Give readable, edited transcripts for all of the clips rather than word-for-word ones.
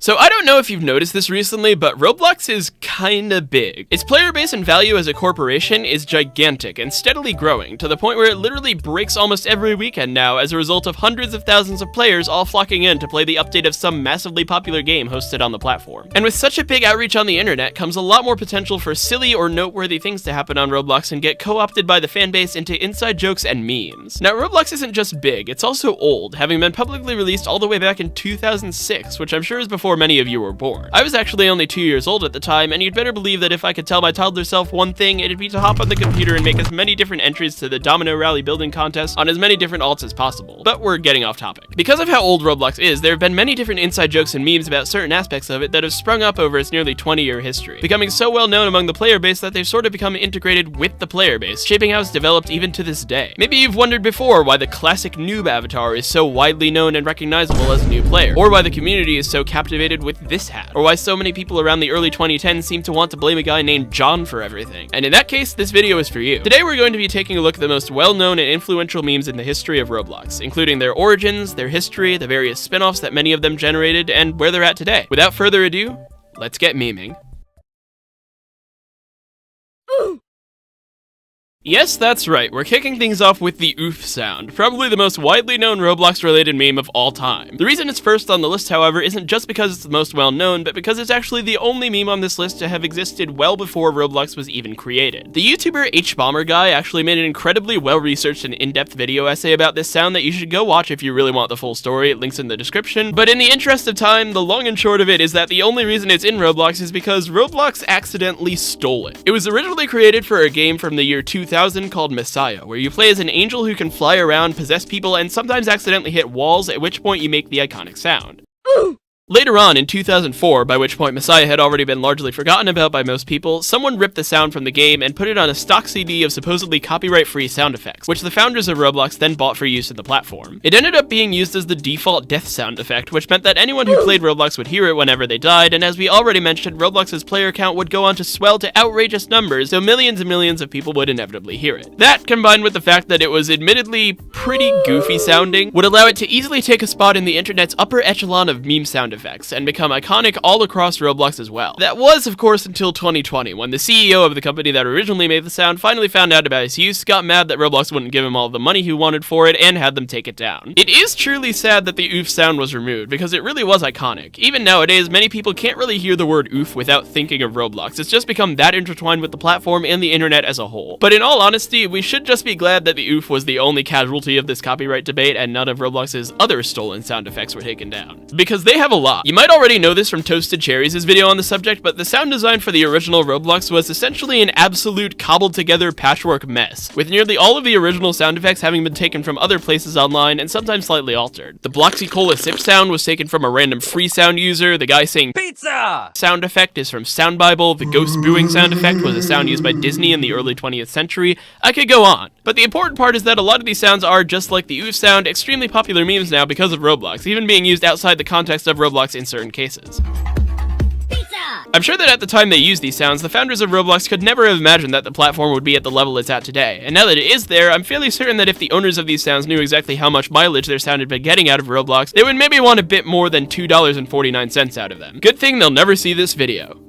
So I don't know if you've noticed this recently, but Roblox is kinda big. Its player base and value as a corporation is gigantic and steadily growing, to the point where it literally breaks almost every weekend now as a result of hundreds of thousands of players all flocking in to play the update of some massively popular game hosted on the platform. And with such a big outreach on the internet comes a lot more potential for silly or noteworthy things to happen on Roblox and get co-opted by the fanbase into inside jokes and memes. Now Roblox isn't just big, it's also old, having been publicly released all the way back in 2006, which I'm sure is before many of you were born. I was actually only 2 years old at the time, and you'd better believe that if I could tell my toddler self one thing, it'd be to hop on the computer and make as many different entries to the Domino Rally building contest on as many different alts as possible. But we're getting off topic. Because of how old Roblox is, there have been many different inside jokes and memes about certain aspects of it that have sprung up over its nearly 20-year history, becoming so well known among the player base that they've sort of become integrated with the player base, shaping how it's developed even to this day. Maybe you've wondered before why the classic noob avatar is so widely known and recognizable as a new player, or why the community is so captivated with this hat, or why so many people around the early 2010s seem to want to blame a guy named John for everything. And in that case, this video is for you. Today we're going to be taking a look at the most well-known and influential memes in the history of Roblox, including their origins, their history, the various spin-offs that many of them generated, and where they're at today. Without further ado, let's get meming. Yes, that's right, we're kicking things off with the oof sound, probably the most widely known Roblox-related meme of all time. The reason it's first on the list, however, isn't just because it's the most well-known, but because it's actually the only meme on this list to have existed well before Roblox was even created. The YouTuber HBomber guy actually made an incredibly well-researched and in-depth video essay about this sound that you should go watch if you really want the full story, links in the description, but in the interest of time, the long and short of it is that the only reason it's in Roblox is because Roblox accidentally stole it. It was originally created for a game from the year 2000 called Messiah, where you play as an angel who can fly around, possess people, and sometimes accidentally hit walls, at which point you make the iconic sound. Later on, in 2004, by which point Messiah had already been largely forgotten about by most people, someone ripped the sound from the game and put it on a stock CD of supposedly copyright-free sound effects, which the founders of Roblox then bought for use in the platform. It ended up being used as the default death sound effect, which meant that anyone who played Roblox would hear it whenever they died, and as we already mentioned, Roblox's player count would go on to swell to outrageous numbers, so millions and millions of people would inevitably hear it. That, combined with the fact that it was admittedly pretty goofy sounding, would allow it to easily take a spot in the internet's upper echelon of meme sound effects, and become iconic all across Roblox as well. That was, of course, until 2020, when the CEO of the company that originally made the sound finally found out about its use, got mad that Roblox wouldn't give him all the money he wanted for it, and had them take it down. It is truly sad that the oof sound was removed, because it really was iconic. Even nowadays, many people can't really hear the word oof without thinking of Roblox. It's just become that intertwined with the platform and the internet as a whole. But in all honesty, we should just be glad that the oof was the only casualty of this copyright debate and none of Roblox's other stolen sound effects were taken down. Because they have a lot. You might already know this from Toasted Cherries' video on the subject, but the sound design for the original Roblox was essentially an absolute cobbled together patchwork mess, with nearly all of the original sound effects having been taken from other places online and sometimes slightly altered. The Bloxy Cola sip sound was taken from a random free sound user, the guy saying pizza sound effect is from Sound Bible, the ghost booing sound effect was a sound used by Disney in the early 20th century. I could go on. But the important part is that a lot of these sounds are, just like the oof sound, extremely popular memes now because of Roblox, even being used outside the context of Roblox in certain cases. I'm sure that at the time they used these sounds, the founders of Roblox could never have imagined that the platform would be at the level it's at today, and now that it is there, I'm fairly certain that if the owners of these sounds knew exactly how much mileage their sound had been getting out of Roblox, they would maybe want a bit more than $2.49 out of them. Good thing they'll never see this video.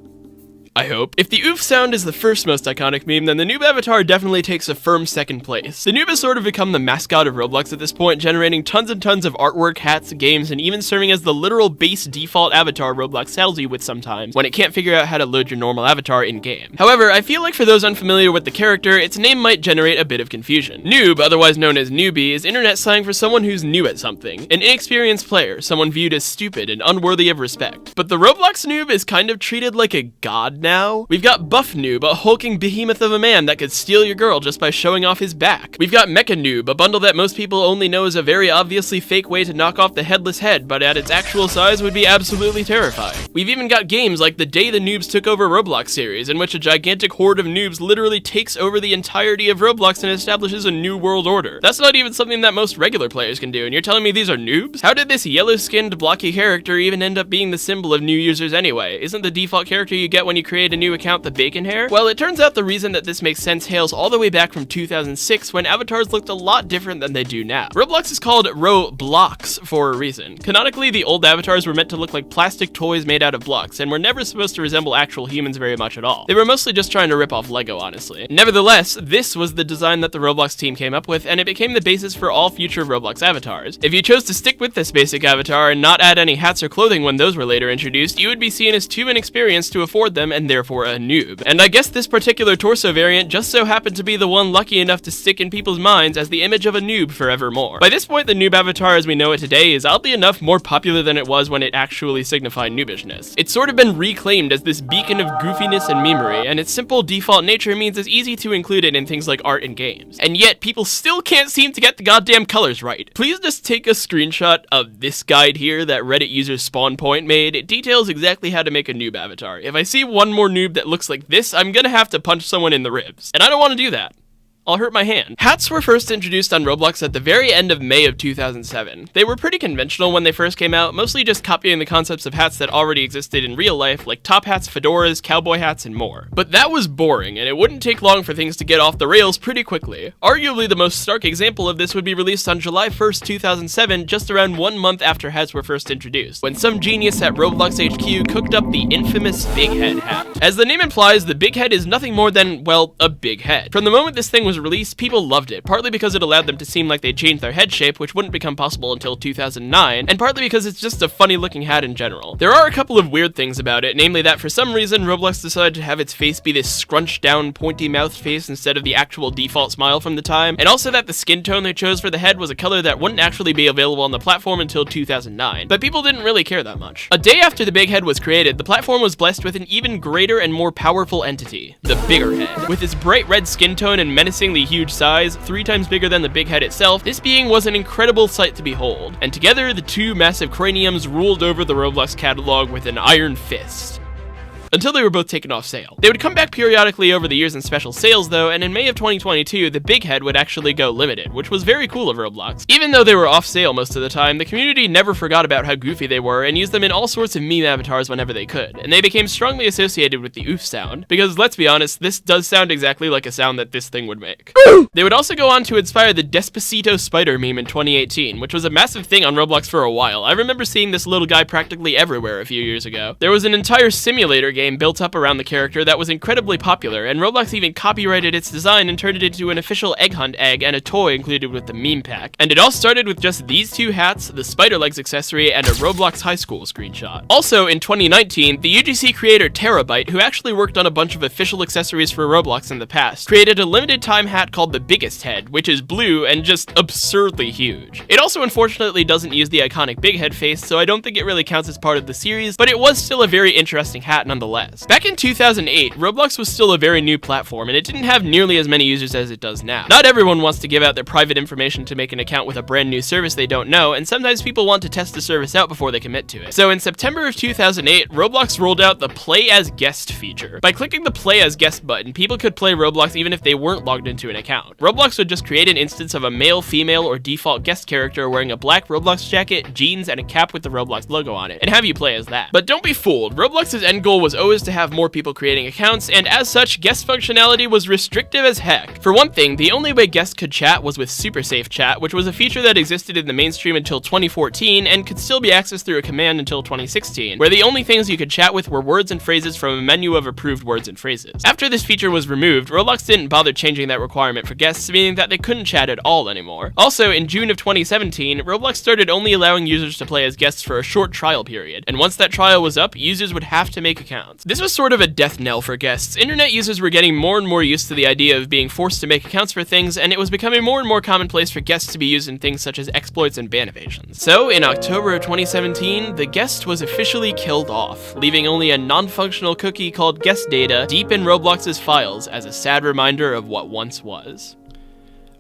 I hope. If the oof sound is the first most iconic meme, then the noob avatar definitely takes a firm second place. The noob has sort of become the mascot of Roblox at this point, generating tons and tons of artwork, hats, games, and even serving as the literal base default avatar Roblox saddles you with sometimes when it can't figure out how to load your normal avatar in-game. However, I feel like for those unfamiliar with the character, its name might generate a bit of confusion. Noob, otherwise known as newbie, is internet slang for someone who's new at something. An inexperienced player, someone viewed as stupid and unworthy of respect. But the Roblox noob is kind of treated like a god now. We've got Buff Noob, a hulking behemoth of a man that could steal your girl just by showing off his back. We've got Mecha Noob, a bundle that most people only know as a very obviously fake way to knock off the headless head, but at its actual size would be absolutely terrifying. We've even got games like the Day the Noobs Took Over Roblox series, in which a gigantic horde of noobs literally takes over the entirety of Roblox and establishes a new world order. That's not even something that most regular players can do, and you're telling me these are noobs? How did this yellow-skinned blocky character even end up being the symbol of new users anyway? Isn't the default character you get when you create create a new account, the Bacon Hair? Well, it turns out the reason that this makes sense hails all the way back from 2006 when avatars looked a lot different than they do now. Roblox is called Roblox for a reason. Canonically, the old avatars were meant to look like plastic toys made out of blocks and were never supposed to resemble actual humans very much at all. They were mostly just trying to rip off Lego, honestly. Nevertheless, this was the design that the Roblox team came up with, and it became the basis for all future Roblox avatars. If you chose to stick with this basic avatar and not add any hats or clothing when those were later introduced, you would be seen as too inexperienced to afford them and therefore a noob. And I guess this particular torso variant just so happened to be the one lucky enough to stick in people's minds as the image of a noob forevermore. By this point, the noob avatar as we know it today is oddly enough more popular than it was when it actually signified noobishness. It's sort of been reclaimed as this beacon of goofiness and memery, and its simple default nature means it's easy to include it in things like art and games. And yet, people still can't seem to get the goddamn colors right. Please just take a screenshot of this guide here that Reddit user SpawnPoint made. It details exactly how to make a noob avatar. If I see one more noob that looks like this, I'm gonna have to punch someone in the ribs. And I don't want to do that. I'll hurt my hand. Hats were first introduced on Roblox at the very end of May of 2007. They were pretty conventional when they first came out, mostly just copying the concepts of hats that already existed in real life, like top hats, fedoras, cowboy hats, and more. But that was boring, and it wouldn't take long for things to get off the rails pretty quickly. Arguably the most stark example of this would be released on July 1st, 2007, just around 1 month after hats were first introduced, when some genius at Roblox HQ cooked up the infamous Big Head hat. As the name implies, the Big Head is nothing more than, well, a big head. From the moment this thing was released, people loved it, partly because it allowed them to seem like they'd changed their head shape, which wouldn't become possible until 2009, and partly because it's just a funny looking hat in general. There are a couple of weird things about it, namely that for some reason Roblox decided to have its face be this scrunched down, pointy mouthed face instead of the actual default smile from the time, and also that the skin tone they chose for the head was a color that wouldn't actually be available on the platform until 2009, but people didn't really care that much. A day after the Big Head was created, the platform was blessed with an even greater and more powerful entity, the Bigger Head. With its bright red skin tone and menacingly huge size, 3 times bigger than the Big Head itself, this being was an incredible sight to behold, and together the two massive craniums ruled over the Roblox catalog with an iron fist. Until they were both taken off sale. They would come back periodically over the years in special sales though, and in May of 2022, the Big Head would actually go limited, which was very cool of Roblox. Even though they were off sale most of the time, the community never forgot about how goofy they were and used them in all sorts of meme avatars whenever they could, and they became strongly associated with the oof sound, because let's be honest, this does sound exactly like a sound that this thing would make. They would also go on to inspire the Despacito spider meme in 2018, which was a massive thing on Roblox for a while. I remember seeing this little guy practically everywhere a few years ago. There was an entire simulator game built up around the character that was incredibly popular, and Roblox even copyrighted its design and turned it into an official egg hunt egg and a toy included with the meme pack. And it all started with just these two hats, the spider legs accessory, and a Roblox high school screenshot. Also in 2019, the UGC creator Terabyte, who actually worked on a bunch of official accessories for Roblox in the past, created a limited time hat called the Biggest Head, which is blue and just absurdly huge. It also unfortunately doesn't use the iconic big head face, so I don't think it really counts as part of the series, but it was still a very interesting hat nonetheless. Back in 2008, Roblox was still a very new platform, and it didn't have nearly as many users as it does now. Not everyone wants to give out their private information to make an account with a brand new service they don't know, and sometimes people want to test the service out before they commit to it. So in September of 2008, Roblox rolled out the Play as Guest feature. By clicking the Play as Guest button, people could play Roblox even if they weren't logged into an account. Roblox would just create an instance of a male, female, or default guest character wearing a black Roblox jacket, jeans, and a cap with the Roblox logo on it, and have you play as that. But don't be fooled, Roblox's end goal was always to have more people creating accounts, and as such, guest functionality was restrictive as heck. For one thing, the only way guests could chat was with Super Safe Chat, which was a feature that existed in the mainstream until 2014 and could still be accessed through a command until 2016, where the only things you could chat with were words and phrases from a menu of approved words and phrases. After this feature was removed, Roblox didn't bother changing that requirement for guests, meaning that they couldn't chat at all anymore. Also, in June of 2017, Roblox started only allowing users to play as guests for a short trial period, and once that trial was up, users would have to make accounts. This was sort of a death knell for guests. Internet users were getting more and more used to the idea of being forced to make accounts for things, and it was becoming more and more commonplace for guests to be used in things such as exploits and ban evasions. So, in October of 2017, the guest was officially killed off, leaving only a non-functional cookie called guest data deep in Roblox's files as a sad reminder of what once was.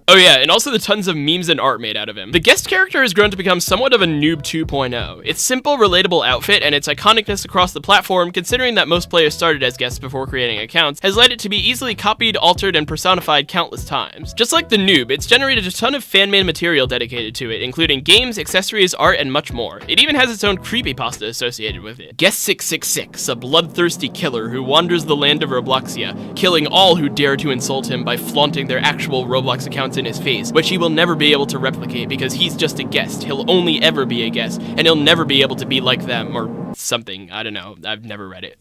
Oh yeah, and also the tons of memes and art made out of him. The guest character has grown to become somewhat of a noob 2.0. Its simple, relatable outfit and its iconicness across the platform, considering that most players started as guests before creating accounts, has led it to be easily copied, altered, and personified countless times. Just like the noob, it's generated a ton of fan-made material dedicated to it, including games, accessories, art, and much more. It even has its own creepypasta associated with it. Guest 666, a bloodthirsty killer who wanders the land of Robloxia, killing all who dare to insult him by flaunting their actual Roblox accounts in his face, which he will never be able to replicate because he's just a guest. He'll only ever be a guest, and he'll never be able to be like them, or something. I don't know. I've never read it.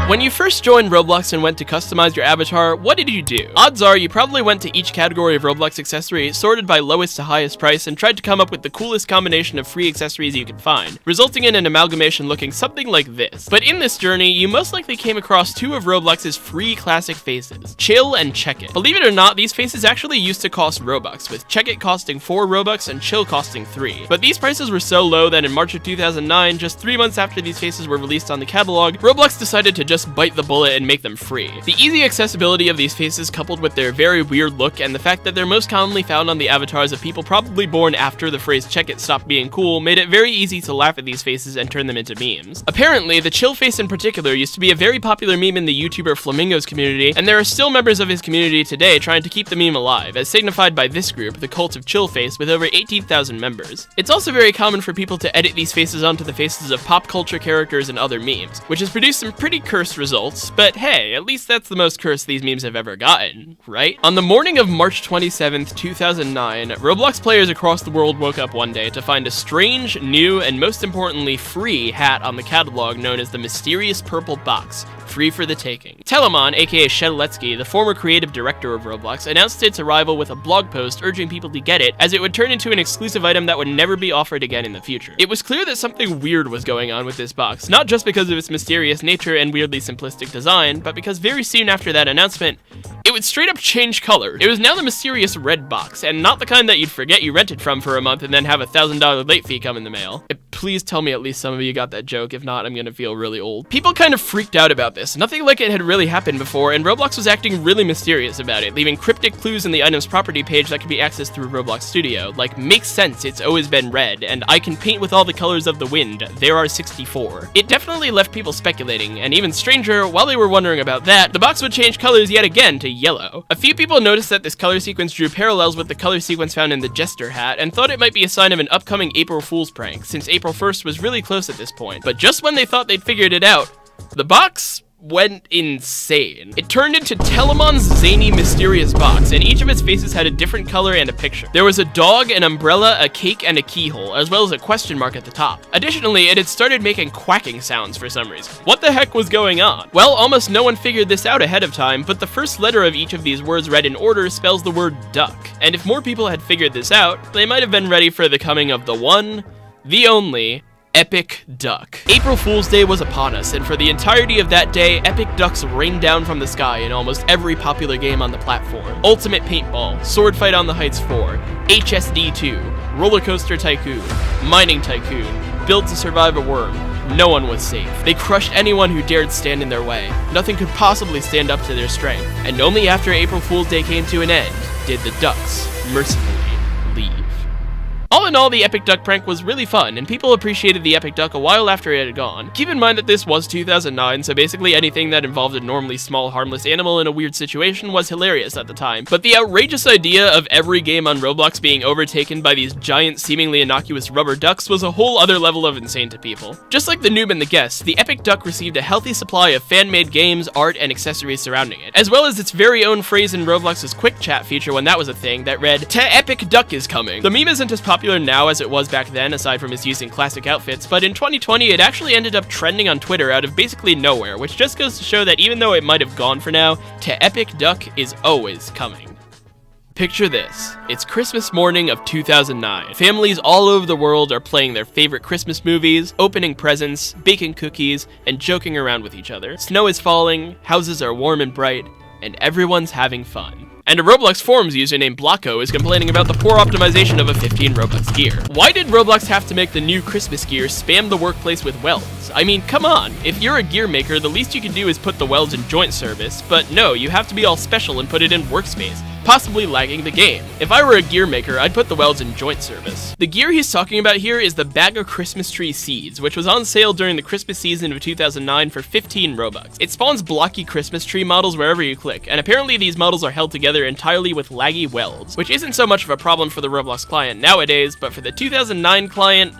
When you first joined Roblox and went to customize your avatar, what did you do? Odds are you probably went to each category of Roblox accessory, sorted by lowest to highest price, and tried to come up with the coolest combination of free accessories you could find, resulting in an amalgamation looking something like this. But in this journey, you most likely came across two of Roblox's free classic faces, Chill and Check It. Believe it or not, these faces actually used to cost Robux, with Check It costing 4 Robux and Chill costing 3. But these prices were so low that in March of 2009, just 3 months after these faces were released on the catalog, Roblox decided to just bite the bullet and make them free. The easy accessibility of these faces, coupled with their very weird look and the fact that they're most commonly found on the avatars of people probably born after the phrase check it stopped being cool, made it very easy to laugh at these faces and turn them into memes. Apparently, the Chill face in particular used to be a very popular meme in the YouTuber Flamingo's community, and there are still members of his community today trying to keep the meme alive, as signified by this group, the Cult of Chill Face, with over 18,000 members. It's also very common for people to edit these faces onto the faces of pop culture characters and other memes, which has produced some pretty cursed results, but hey, at least that's the most cursed these memes have ever gotten, right? On the morning of March 27th, 2009, Roblox players across the world woke up one day to find a strange, new, and most importantly free hat on the catalog known as the Mysterious Purple Box, free for the taking. Telemon, aka Shedletsky, the former creative director of Roblox, announced its arrival with a blog post urging people to get it, as it would turn into an exclusive item that would never be offered again in the future. It was clear that something weird was going on with this box, not just because of its mysterious nature and weirdly simplistic design, but because very soon after that announcement, it would straight up change color. It was now the mysterious red box, and not the kind that you'd forget you rented from for a month and then have a $1,000 late fee come in the mail. Please tell me at least some of you got that joke. If not, I'm gonna feel really old. People kind of freaked out about this. Nothing like it had really happened before, and Roblox was acting really mysterious about it, leaving cryptic clues in the item's property page that could be accessed through Roblox Studio, like makes sense, it's always been red, and I can paint with all the colors of the wind, there are 64. It definitely left people speculating, and even stranger, while they were wondering about that, the box would change colors yet again to yellow. A few people noticed that this color sequence drew parallels with the color sequence found in the Jester hat, and thought it might be a sign of an upcoming April Fool's prank, since April 1st was really close at this point. But just when they thought they'd figured it out, the box went insane. It turned into Telemon's zany, mysterious box, and each of its faces had a different color and a picture. There was a dog, an umbrella, a cake, and a keyhole, as well as a question mark at the top. Additionally, it had started making quacking sounds for some reason. What the heck was going on? Well, almost no one figured this out ahead of time, but the first letter of each of these words read in order spells the word duck. And if more people had figured this out, they might have been ready for the coming of the one, the only, Epic Duck. April Fool's Day was upon us, and for the entirety of that day, epic ducks rained down from the sky in almost every popular game on the platform. Ultimate Paintball, Sword Fight on the Heights 4, HSD 2, Roller Coaster Tycoon, Mining Tycoon, Build to Survive a Worm. No one was safe. They crushed anyone who dared stand in their way. Nothing could possibly stand up to their strength. And only after April Fool's Day came to an end did the ducks mercifully leave. All in all, the Epic Duck prank was really fun, and people appreciated the Epic Duck a while after it had gone. Keep in mind that this was 2009, so basically anything that involved a normally small, harmless animal in a weird situation was hilarious at the time. But the outrageous idea of every game on Roblox being overtaken by these giant, seemingly innocuous rubber ducks was a whole other level of insane to people. Just like the noob and the guest, the Epic Duck received a healthy supply of fan-made games, art, and accessories surrounding it, as well as its very own phrase in Roblox's quick chat feature when that was a thing that read, "Ta Epic Duck is coming." The meme isn't as popular now as it was back then, aside from its use in classic outfits, but in 2020 it actually ended up trending on Twitter out of basically nowhere, which just goes to show that even though it might have gone for now, Ta Epic Duck is always coming. Picture this. It's Christmas morning of 2009. Families all over the world are playing their favorite Christmas movies, opening presents, baking cookies, and joking around with each other. Snow is falling, houses are warm and bright, and everyone's having fun. And a Roblox forums user named Blocko is complaining about the poor optimization of a 15 Robux gear. Why did Roblox have to make the new Christmas gear spam the workplace with welds? I mean, come on, if you're a gear maker, the least you can do is put the welds in joint service, but no, you have to be all special and put it in workspace, possibly lagging the game. If I were a gear maker, I'd put the welds in joint service. The gear he's talking about here is the bag of Christmas tree seeds, which was on sale during the Christmas season of 2009 for 15 Robux. It spawns blocky Christmas tree models wherever you click, and apparently these models are held together entirely with laggy welds, which isn't so much of a problem for the Roblox client nowadays, but for the 2009 client,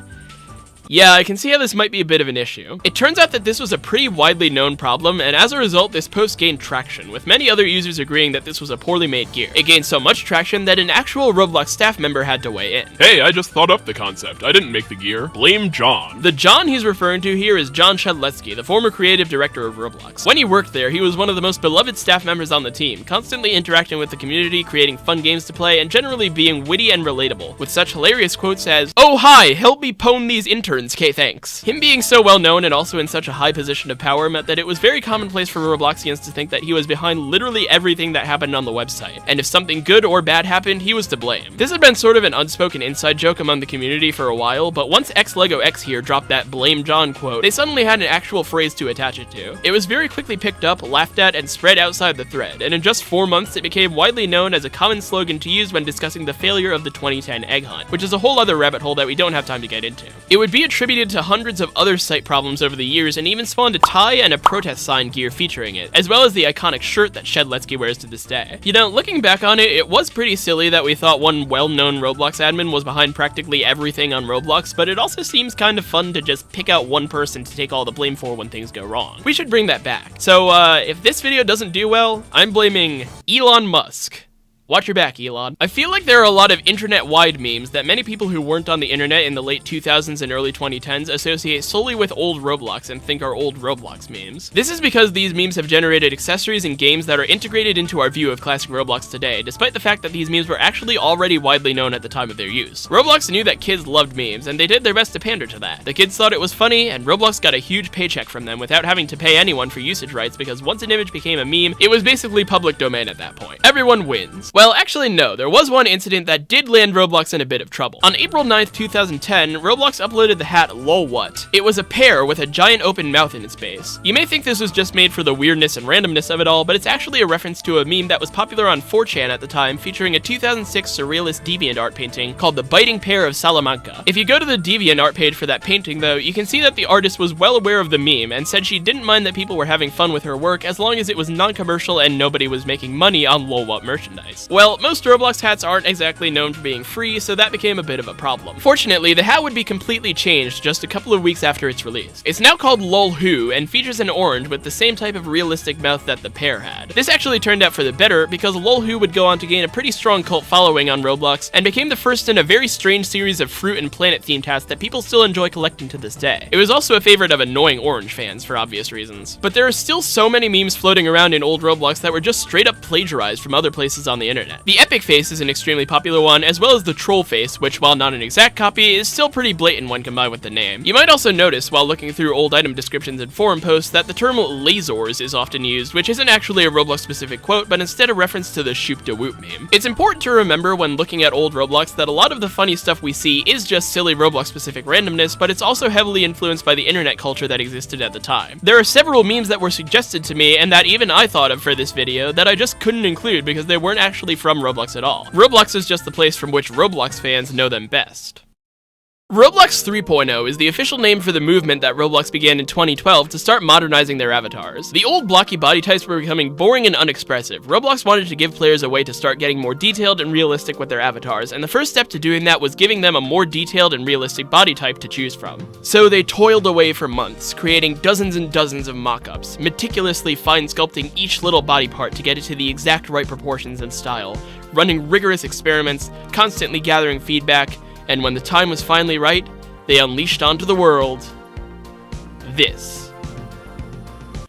yeah, I can see how this might be a bit of an issue. It turns out that this was a pretty widely known problem, and as a result, this post gained traction, with many other users agreeing that this was a poorly made gear. It gained so much traction that an actual Roblox staff member had to weigh in. Hey, I just thought up the concept. I didn't make the gear. Blame John. The John he's referring to here is John Shedletsky, the former creative director of Roblox. When he worked there, he was one of the most beloved staff members on the team, constantly interacting with the community, creating fun games to play, and generally being witty and relatable, with such hilarious quotes as, "Oh hi, help me pwn these interns, K thanks." Him being so well known and also in such a high position of power meant that it was very commonplace for Robloxians to think that he was behind literally everything that happened on the website, and if something good or bad happened, he was to blame. This had been sort of an unspoken inside joke among the community for a while, but once XLegoX here dropped that "Blame John" quote, they suddenly had an actual phrase to attach it to. It was very quickly picked up, laughed at, and spread outside the thread, and in just 4 months it became widely known as a common slogan to use when discussing the failure of the 2010 egg hunt, which is a whole other rabbit hole that we don't have time to get into. It would be attributed to hundreds of other site problems over the years and even spawned a tie and a protest sign gear featuring it, as well as the iconic shirt that Shedletsky wears to this day. You know, looking back on it, it was pretty silly that we thought one well-known Roblox admin was behind practically everything on Roblox, but it also seems kind of fun to just pick out one person to take all the blame for when things go wrong. We should bring that back. So, if this video doesn't do well, I'm blaming Elon Musk. Watch your back, Elon. I feel like there are a lot of internet-wide memes that many people who weren't on the internet in the late 2000s and early 2010s associate solely with old Roblox and think are old Roblox memes. This is because these memes have generated accessories and games that are integrated into our view of classic Roblox today, despite the fact that these memes were actually already widely known at the time of their use. Roblox knew that kids loved memes, and they did their best to pander to that. The kids thought it was funny, and Roblox got a huge paycheck from them without having to pay anyone for usage rights, because once an image became a meme, it was basically public domain at that point. Everyone wins. Well, actually no, there was one incident that did land Roblox in a bit of trouble. On April 9th, 2010, Roblox uploaded the hat lol what. It was a pear with a giant open mouth in its base. You may think this was just made for the weirdness and randomness of it all, but it's actually a reference to a meme that was popular on 4chan at the time, featuring a 2006 surrealist DeviantArt painting called The Biting Pear of Salamanca. If you go to the DeviantArt page for that painting though, you can see that the artist was well aware of the meme and said she didn't mind that people were having fun with her work as long as it was non-commercial and nobody was making money on lol what merchandise. Well, most Roblox hats aren't exactly known for being free, so that became a bit of a problem. Fortunately, the hat would be completely changed just a couple of weeks after its release. It's now called lol who and features an orange with the same type of realistic mouth that the pear had. This actually turned out for the better because lol who would go on to gain a pretty strong cult following on Roblox and became the first in a very strange series of fruit and planet themed hats that people still enjoy collecting to this day. It was also a favorite of annoying orange fans for obvious reasons. But there are still so many memes floating around in old Roblox that were just straight up plagiarized from other places on the internet. The epic face is an extremely popular one, as well as the troll face, which while not an exact copy, is still pretty blatant when combined with the name. You might also notice while looking through old item descriptions and forum posts that the term lasers is often used, which isn't actually a Roblox specific quote, but instead a reference to the Shoop de Whoop meme. It's important to remember when looking at old Roblox that a lot of the funny stuff we see is just silly Roblox specific randomness, but it's also heavily influenced by the internet culture that existed at the time. There are several memes that were suggested to me and that even I thought of for this video that I just couldn't include because they weren't actually from Roblox at all. Roblox is just the place from which Roblox fans know them best. Roblox 3.0 is the official name for the movement that Roblox began in 2012 to start modernizing their avatars. The old blocky body types were becoming boring and unexpressive. Roblox wanted to give players a way to start getting more detailed and realistic with their avatars, and the first step to doing that was giving them a more detailed and realistic body type to choose from. So they toiled away for months, creating dozens and dozens of mock-ups, meticulously fine sculpting each little body part to get it to the exact right proportions and style, running rigorous experiments, constantly gathering feedback, and when the time was finally right, they unleashed onto the world this.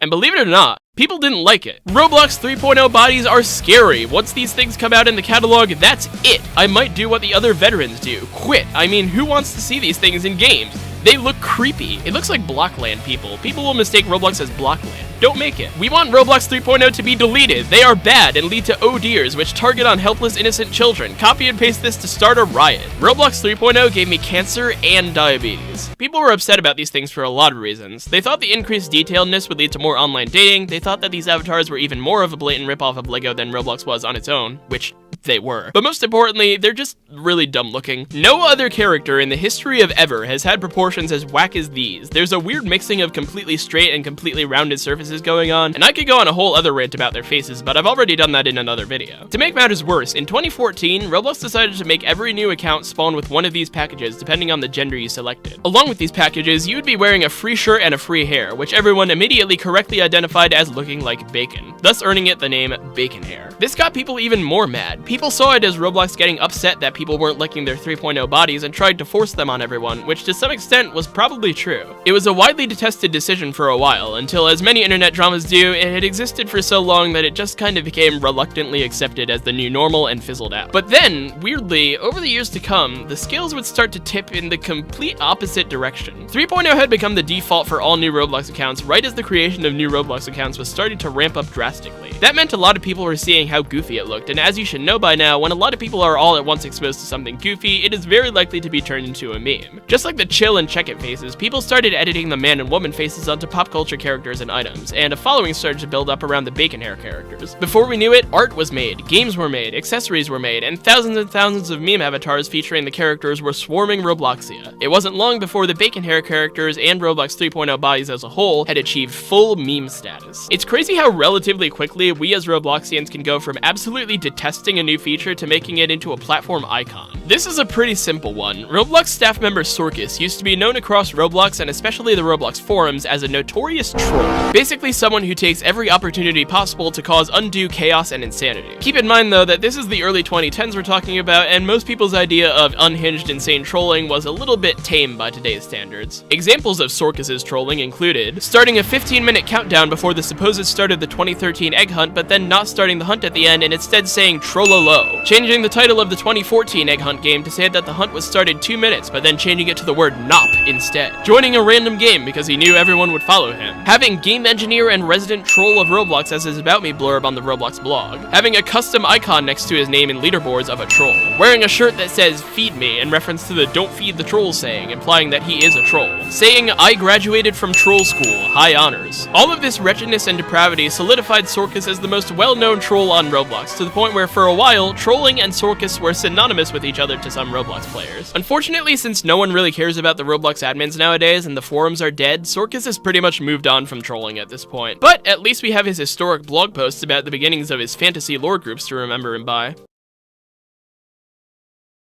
And believe it or not, people didn't like it. Roblox 3.0 bodies are scary. Once these things come out in the catalog, that's it. I might do what the other veterans do. Quit. I mean, who wants to see these things in games? They look creepy. It looks like Blockland people. People will mistake Roblox as Blockland. Don't make it. We want Roblox 3.0 to be deleted. They are bad and lead to oh dears, which target on helpless innocent children. Copy and paste this to start a riot. Roblox 3.0 gave me cancer and diabetes. People were upset about these things for a lot of reasons. They thought the increased detailedness would lead to more online dating. They thought that these avatars were even more of a blatant ripoff of LEGO than Roblox was on its own, which they were. But most importantly, they're just really dumb looking. No other character in the history of ever has had proportions as whack as these. There's a weird mixing of completely straight and completely rounded surfaces going on, and I could go on a whole other rant about their faces, but I've already done that in another video. To make matters worse, in 2014, Roblox decided to make every new account spawn with one of these packages depending on the gender you selected. Along with these packages, you would be wearing a free shirt and a free hair, which everyone immediately correctly identified as looking like bacon, thus earning it the name Bacon Hair. This got people even more mad. People saw it as Roblox getting upset that people weren't liking their 3.0 bodies and tried to force them on everyone, which to some extent was probably true. It was a widely detested decision for a while, until, as many internet dramas do, it had existed for so long that it just kind of became reluctantly accepted as the new normal and fizzled out. But then, weirdly, over the years to come, the scales would start to tip in the complete opposite direction. 3.0 had become the default for all new Roblox accounts right as the creation of new Roblox accounts was starting to ramp up drastically. That meant a lot of people were seeing how goofy it looked, and as you should know by now, when a lot of people are all at once exposed to something goofy, it is very likely to be turned into a meme. Just like the chill and check it faces, people started editing the man and woman faces onto pop culture characters and items, and a following started to build up around the bacon hair characters. Before we knew it, art was made, games were made, accessories were made, and thousands of meme avatars featuring the characters were swarming Robloxia. It wasn't long before the bacon hair characters and Roblox 3.0 bodies as a whole had achieved full meme status. It's crazy how relatively quickly we as Robloxians can go from absolutely detesting a new feature to making it into a platform icon. This is a pretty simple one. Roblox staff member Sorkus used to be known across Roblox and especially the Roblox forums as a notorious troll. Basically someone who takes every opportunity possible to cause undue chaos and insanity. Keep in mind though that this is the early 2010s we're talking about, and most people's idea of unhinged insane trolling was a little bit tame by today's standards. Examples of Sorkus's trolling included starting a 15-minute countdown before the supposed start of the 2013 egg hunt, but then not starting the hunt at the end and instead saying trollolo. Changing the title of the 2014 egg hunt game to say that the hunt was started 2 minutes, but then changing it to the word nop instead. Joining a random game because he knew everyone would follow him. Having game engineer and resident troll of Roblox as his About Me blurb on the Roblox blog. Having a custom icon next to his name in leaderboards of a troll. Wearing a shirt that says feed me in reference to the don't feed the troll saying, implying that he is a troll. Saying I graduated from troll school, high honors. All of this wretchedness and depravity solidified Sorkus as the most well-known troll on Roblox, to the point where for a while, trolling and Sorkus were synonymous with each other to some Roblox players. Unfortunately, since no one really cares about the Roblox admins nowadays and the forums are dead, Sorkus has pretty much moved on from trolling at this point. But at least we have his historic blog posts about the beginnings of his fantasy lore groups to remember him by.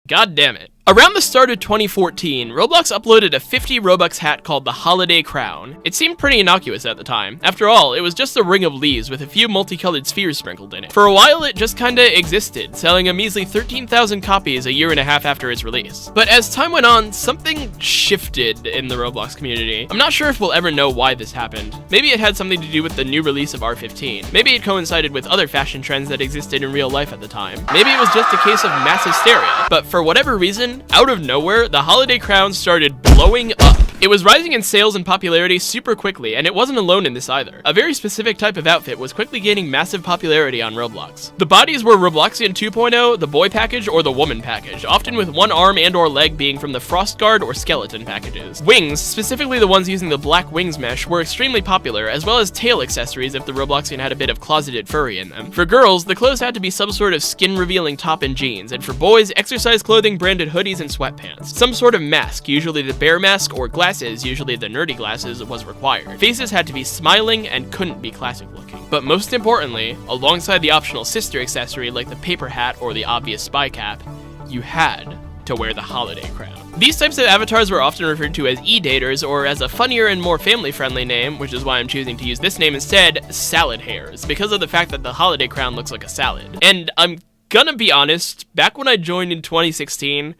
God damn it. Around the start of 2014, Roblox uploaded a 50 Robux hat called the Holiday Crown. It seemed pretty innocuous at the time. After all, it was just a ring of leaves with a few multicolored spheres sprinkled in it. For a while, it just kinda existed, selling a measly 13,000 copies a year and a half after its release. But as time went on, something shifted in the Roblox community. I'm not sure if we'll ever know why this happened. Maybe it had something to do with the new release of R15. Maybe it coincided with other fashion trends that existed in real life at the time. Maybe it was just a case of mass hysteria. But for whatever reason, out of nowhere, the Holiday Crown started blowing up. It was rising in sales and popularity super quickly, and it wasn't alone in this either. A very specific type of outfit was quickly gaining massive popularity on Roblox. The bodies were Robloxian 2.0, the boy package, or the woman package, often with one arm and or leg being from the Frost Guard or skeleton packages. Wings, specifically the ones using the black wings mesh, were extremely popular, as well as tail accessories if the Robloxian had a bit of closeted furry in them. For girls, the clothes had to be some sort of skin-revealing top and jeans, and for boys, exercise clothing branded hoodies and sweatpants. Some sort of mask, usually the bear mask, or glasses, usually the nerdy glasses, was required. Faces had to be smiling and couldn't be classic looking. But most importantly, alongside the optional sister accessory like the paper hat or the obvious spy cap, you had to wear the Holiday Crown. These types of avatars were often referred to as e-daters, or as a funnier and more family-friendly name, which is why I'm choosing to use this name instead, salad hairs, because of the fact that the Holiday Crown looks like a salad. And I'm gonna be honest, back when I joined in 2016,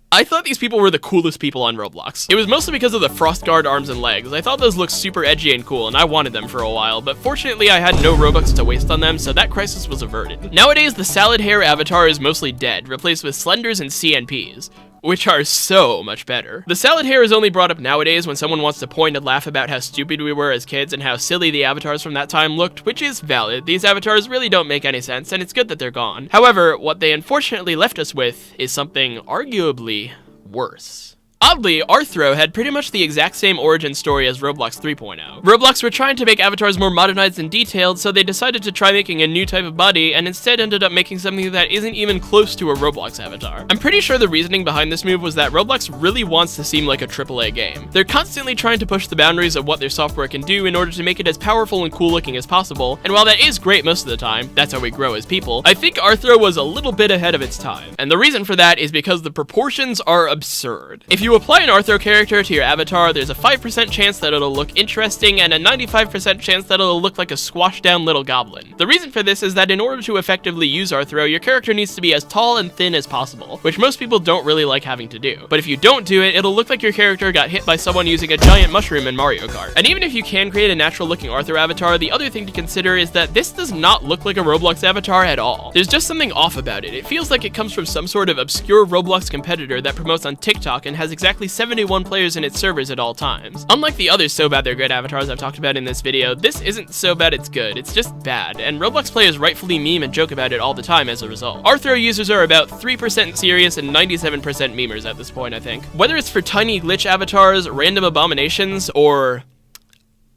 I thought these people were the coolest people on Roblox. It was mostly because of the Frost Guard arms and legs. I thought those looked super edgy and cool, and I wanted them for a while, but fortunately I had no Robux to waste on them, so that crisis was averted. Nowadays, the salad hair avatar is mostly dead, replaced with slenders and CNPs. which are so much better. The salad hair is only brought up nowadays when someone wants to point and laugh about how stupid we were as kids and how silly the avatars from that time looked, which is valid. These avatars really don't make any sense, and it's good that they're gone. However, what they unfortunately left us with is something arguably worse. Oddly, Arthro had pretty much the exact same origin story as Roblox 3.0. Roblox were trying to make avatars more modernized and detailed, so they decided to try making a new type of body, and instead ended up making something that isn't even close to a Roblox avatar. I'm pretty sure the reasoning behind this move was that Roblox really wants to seem like a AAA game. They're constantly trying to push the boundaries of what their software can do in order to make it as powerful and cool looking as possible, and while that is great most of the time, that's how we grow as people, I think Arthro was a little bit ahead of its time. And the reason for that is because the proportions are absurd. If you apply an Arthro character to your avatar, there's a 5% chance that it'll look interesting and a 95% chance that it'll look like a squashed down little goblin. The reason for this is that in order to effectively use Arthro, your character needs to be as tall and thin as possible, which most people don't really like having to do. But if you don't do it, it'll look like your character got hit by someone using a giant mushroom in Mario Kart. And even if you can create a natural looking Arthro avatar, the other thing to consider is that this does not look like a Roblox avatar at all. There's just something off about it. It feels like it comes from some sort of obscure Roblox competitor that promotes on TikTok and has exactly 71 players in its servers at all times. Unlike the other so bad they're good avatars I've talked about in this video, this isn't so bad it's good, it's just bad, and Roblox players rightfully meme and joke about it all the time as a result. Arthro users are about 3% serious and 97% memers at this point, I think. Whether it's for tiny glitch avatars, random abominations, or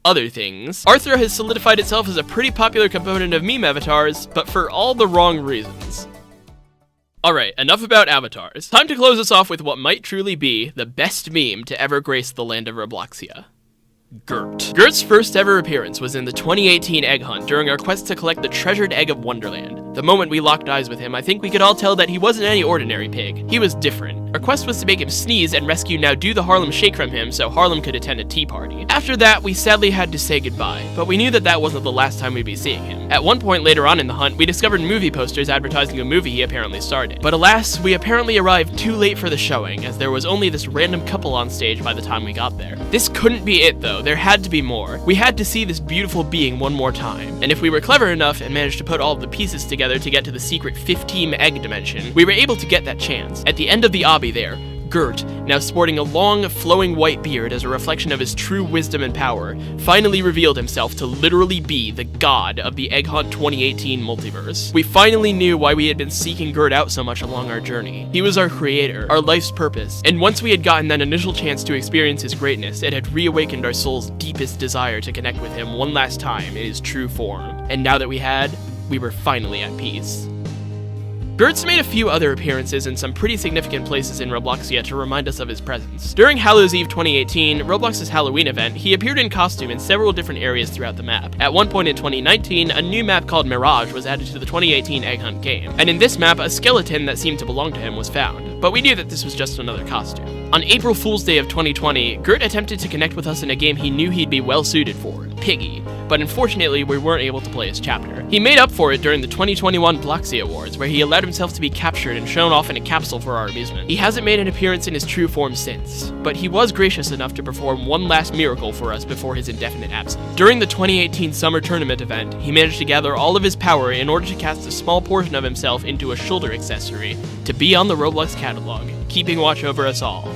other things, Arthro has solidified itself as a pretty popular component of meme avatars, but for all the wrong reasons. Alright, enough about avatars. Time to close us off with what might truly be the best meme to ever grace the land of Robloxia. Gert. Gert's first ever appearance was in the 2018 egg hunt during our quest to collect the treasured egg of Wonderland. The moment we locked eyes with him, I think we could all tell that he wasn't any ordinary pig. He was different. Our quest was to make him sneeze and rescue Now Do the Harlem Shake from him so Harlem could attend a tea party. After that, we sadly had to say goodbye, but we knew that that wasn't the last time we'd be seeing him. At one point later on in the hunt, we discovered movie posters advertising a movie he apparently starred in. But alas, we apparently arrived too late for the showing, as there was only this random couple on stage by the time we got there. This couldn't be it though, there had to be more. We had to see this beautiful being one more time, and if we were clever enough and managed to put all of the pieces together to get to the secret 15 egg dimension, we were able to get that chance. At the end of the obby there, Gert, now sporting a long, flowing white beard as a reflection of his true wisdom and power, finally revealed himself to literally be the god of the Egg Hunt 2018 multiverse. We finally knew why we had been seeking Gert out so much along our journey. He was our creator, our life's purpose, and once we had gotten that initial chance to experience his greatness, it had reawakened our soul's deepest desire to connect with him one last time in his true form. And now that we had, we were finally at peace. Gert's made a few other appearances in some pretty significant places in Robloxia to remind us of his presence. During Hallows Eve 2018, Roblox's Halloween event, he appeared in costume in several different areas throughout the map. At one point in 2019, a new map called Mirage was added to the 2018 Egg Hunt game, and in this map, a skeleton that seemed to belong to him was found, but we knew that this was just another costume. On April Fool's Day of 2020, Gert attempted to connect with us in a game he knew he'd be well suited for, Piggy, but unfortunately we weren't able to play his chapter. He made up for it during the 2021 Bloxy Awards, where he allowed himself to be captured and shown off in a capsule for our amusement. He hasn't made an appearance in his true form since, but he was gracious enough to perform one last miracle for us before his indefinite absence. During the 2018 Summer Tournament event, he managed to gather all of his power in order to cast a small portion of himself into a shoulder accessory to be on the Roblox catalog, keeping watch over us all,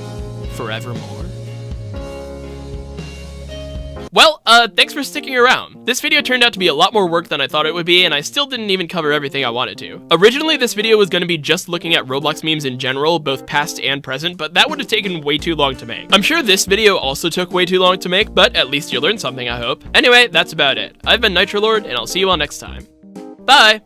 forevermore. Well, thanks for sticking around. This video turned out to be a lot more work than I thought it would be, and I still didn't even cover everything I wanted to. Originally, this video was going to be just looking at Roblox memes in general, both past and present, but that would have taken way too long to make. I'm sure this video also took way too long to make, but at least you learned something, I hope. Anyway, that's about it. I've been NitroLord, and I'll see you all next time. Bye!